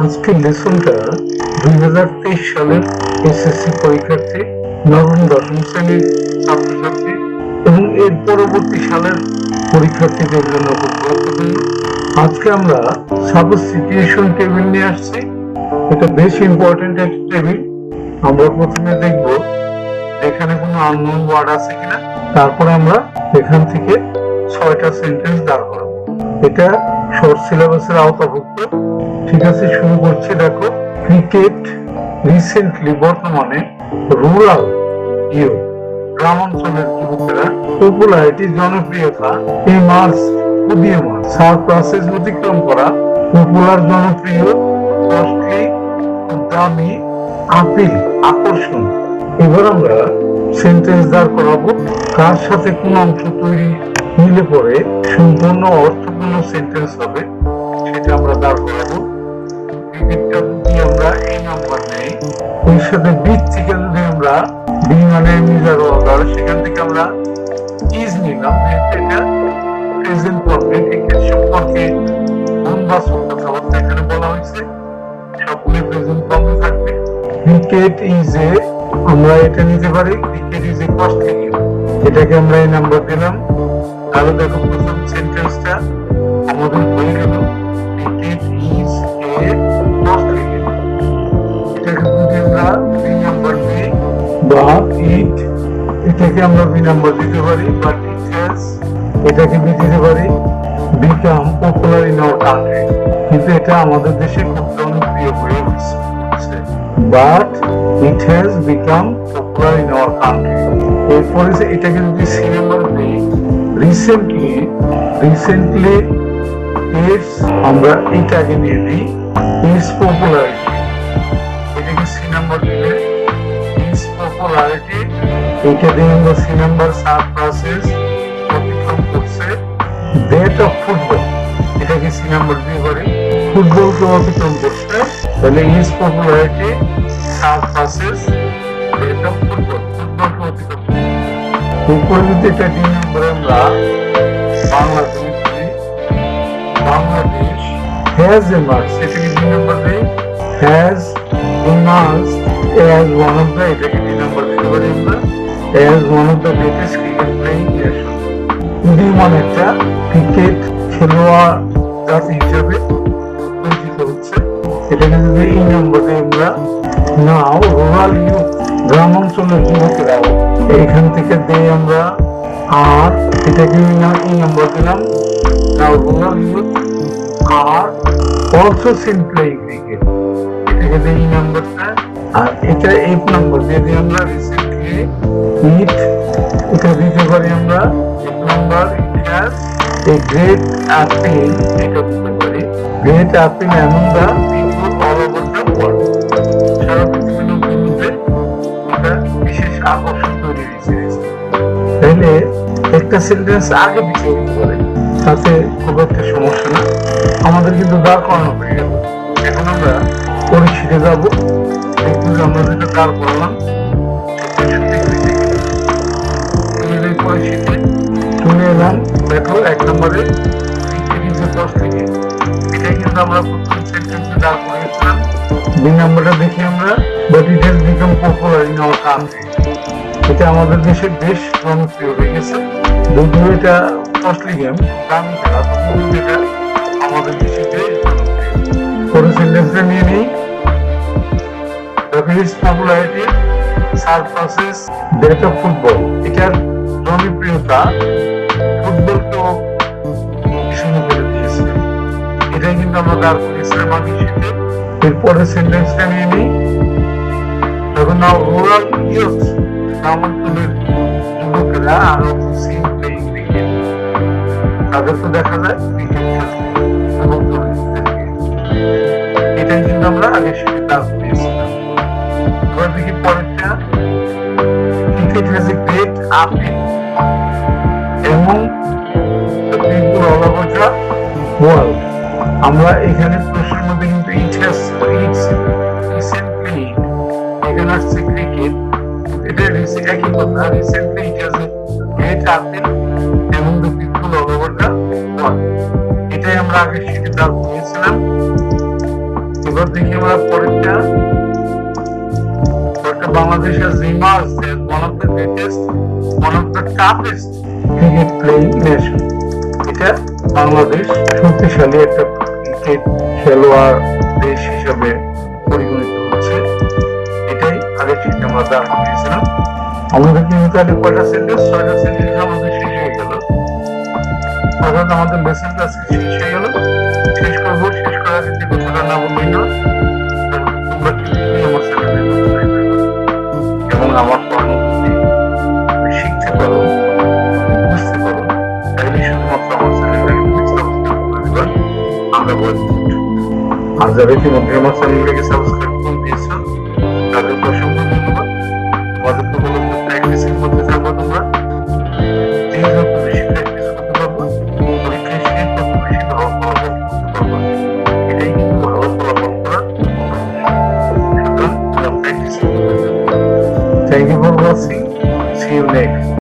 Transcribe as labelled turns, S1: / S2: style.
S1: আজকের লেসনটা 2023 সালের এসএসসি পরীক্ষার্থী, নবম দশম শ্রেণীর ছাত্রছাত্রী এবং এর পরবর্তী সালের পরীক্ষার্থীদের জন্য খুব গুরুত্বপূর্ণ। আজকে আমরা সাবস্টিটিউশন টেবিল নিয়ে আসছি। এটা বেশ ইম্পর্টেন্ট একটা টেবিল। আমরা প্রথমে দেখব এখানে কোনো আননোন ওয়ার্ড আছে কিনা, তারপরে আমরা এখান থেকে 6টা সেন্টেন্স দাঁড় করাবো। এটা শর্ট সিলেবাসের আওতাভুক্ত। ঠিক আছে, শুরু করছি। দেখো, ক্রিকেট রিসেন্টলি, বর্তমানে, রুরাল ইউ, গ্রাম অঞ্চলের যুবকেরা, পপুলারিটি, জনপ্রিয়তা, এই মার্চ উদীয়মান, সারপ্রাসেস, অতিক্রম করা, পপুলার, জনপ্রিয়, কস্টলি, দামি, আপিল, আকর্ষণ। এবার আমরা সেন্টেন্স দাঁড় করাবো। কার সাথে কোন অংশ তৈরি মিলে পড়ে সম্পূর্ণ অর্থপূর্ণ সেন্টেন্স হবে সেটা আমরা দাঁড় করাবো। ক্রিকেটটা যদি আমরা এই নাম্বার নেই, ওই সাথে বিচ থেকে যদি আমরা বি মানে মিজার অর্ডার, সেখান থেকে আমরা ইজ নিলাম, এটা প্রেজেন্ট ফর্মে ক্রিকেট সম্পর্কে গুণবাচক কথাবার্তা এখানে বলা হয়েছে, সবগুলো প্রেজেন্ট ফর্মে থাকবে। ক্রিকেট ইজ এ, আমরা এটা নিতে পারি, cricket is a costly game, এটাকে আমরা এই নাম্বার দিলাম। তাহলে দেখো, প্রথম সেন্টেন্সটা আমাদের হয়ে গেল cricket is a costly game. এটাকে যদি আমরা বি নাম্বার দিই, বা ইট, এটাকে আমরা বি নাম্বার দিতে পারি, বাট ইট হ্যাজ, এটাকে বি দিতে পারি, become popular in our country, কিন্তু এটা আমাদের দেশে খুব জনপ্রিয় হয়ে উঠছে, but it has become popular in our country. এরপরে এটাকে যদি সি নাম্বার দিই, রিসেন্টলি ইটস, আমরা এটাকে নিয়ে দিই ইটস পপুলারিটি, এটাকে সি নাম্বার দিলে ইটস পপুলারিটি, এটা দিয়ে আমরা সি নাম্বার, সারপ্রাসেস, অতিক্রম করছে, দ্যাট অফ ফুটবল, এটাকে সি নাম্বার দিয়ে পারি, ফুটবলকে অতিক্রম করছে, তাহলে its popularity, surpasses, that of football, ফুটবলকে অতিক্রম করছে। এরপরে যদি এটা ডি নাম্বারে আমরা বাংলাদেশ হ্যাজ এমার্জ, এটাকে ডি নাম্বার দেই, has emerge as one of the, এটাকে ডি নাম্বার দিতে পারি আমরা, as one of the greatest cricket playing nation, উদীয়মান একটা ক্রিকেট খেলোয়াড় জাতি হিসেবে পরিচিত হচ্ছে, এটাকে যদি এই নাম্বার দিই আমরা। নাও রুরাল ইউথ, গ্রাম অঞ্চলের যুবকেরাও, এইখান থেকে দেই আমরা আর, এটাকে এই নাম্বার দিলাম। Now rural youth are also seen playing cricket, এটাকে দেই এই নাম্বারটা, আর এটা এফ নাম্বার দিয়ে দিই আমরা। রিসেন্টলি ইট, এটা দিতে পারি আমরা F number. It has a great appeal, এটা দিতে পারি, great appeal among the people all over the world, সারা পৃথিবীর লোকের মধ্যে এটা বিশেষ আকর্ষণ তৈরি হয়েছে। তাইলে একটা সেন্টেন্স আগে পিছিয়ে দিতে পারে, তাতে খুব একটা সমস্যা না, আমাদের কিন্তু দাঁড় করানো হয়ে গেল। এখন আমরা পরিশীলে যাব, দেখুন আমরা যেটা দাঁড় করালাম পরিশীলে চলে এলাম। দেখো, এক নম্বরে এটাই কিন্তু আমরা প্রথম সেন্টেন্সে দাঁড় করিয়েছিলাম। দুই নম্বরটা দেখি আমরা, but it has become popular in our country, এটা আমাদের দেশে বেশ জনপ্রিয় হয়ে গেছে। যদিও এটা কস্টলি গেম, দামি খেলা, তবুও এটা আমাদের দেশে বেশ জনপ্রিয়। পরের সেন্টেন্সটা নিয়ে নিই। Its popularity surpasses that of football, এটার জনপ্রিয়তা ফুটবলকেও শুরু করে দিয়েছে, এটাই কিন্তু আমরা দাঁড় করিয়েছিলাম আগে সেটা। এরপরে সেন্টেন্সটা নিয়ে নিই। তখন নাও রুরাল ইউথ, গ্রাম অঞ্চলের যুবকেরা আরো সিন প্লেইং ক্রিকেট, তাদেরকে দেখা যায় ক্রিকেট খেলতে, এটাই কিন্তু আমরা আগে সেটা দাঁড় করিয়েছিলাম। এবার দেখি পরেরটা, cricket has a great appeal এবং the people all over the world, আমরা এখানে প্রশ্নের মধ্যে কিন্তু ইট হ্যাজ, ইটস রিসেন্টলি, এখানে আসছে ক্রিকেট, এটা একই কথা, recently it has a great appeal এবং the people all over the world, এটাই আমরা আগে সেটা দাঁড় করিয়েছিলাম। আমরা দেখি আমরা পরেরটা Bangladesh has emerged as one of the greatest, one of the toughest cricket playing nation. এটা বাংলাদেশ শক্তিশালী একটা ক্রিকেট খেলোয়াড় দেশ হিসেবে পরিগণিত হচ্ছে। এটাই আগের চিঠি আমরা দাঁড় করিয়েছিলাম। আমাদের কিন্তু তাহলে কয়টা সেন্টেন্স, 6টা সেন্টেন্স আমাদের শেষ হয়ে গেল। অর্থাৎ আমাদের লেসনটা শেষ হয়ে গেল। শেষ করবো, শেষ করার যে কথাটা না বলবি না, তোমরা কিন্তু আমার চ্যানেলে এবং আমার পরবর্তী শিখতে পারো, বুঝতে পারো, তাইলে শুধুমাত্র আমার চ্যানেলটাকে সাবস্ক্রাইব করে দেবা। আমরা বলি আর যারা ইতিমধ্যে আমার চ্যানেলটাকে সাবস্ক্রাইব করে দিয়েছো তাদেরকে অসংখ্য ধন্যবাদ। আমাদের প্রবলম্ব প্র্যাকটিসের মধ্যে থাকবো। তোমরা যে যত বেশি প্র্যাকটিস করতে পারবো, পরীক্ষায় সে তত বেশি ভালো ফলাফল করতে পারবো। এটাই কিন্তু ভালো ফলাফল করার সুতরাং প্র্যাকটিস করতে। Thank you.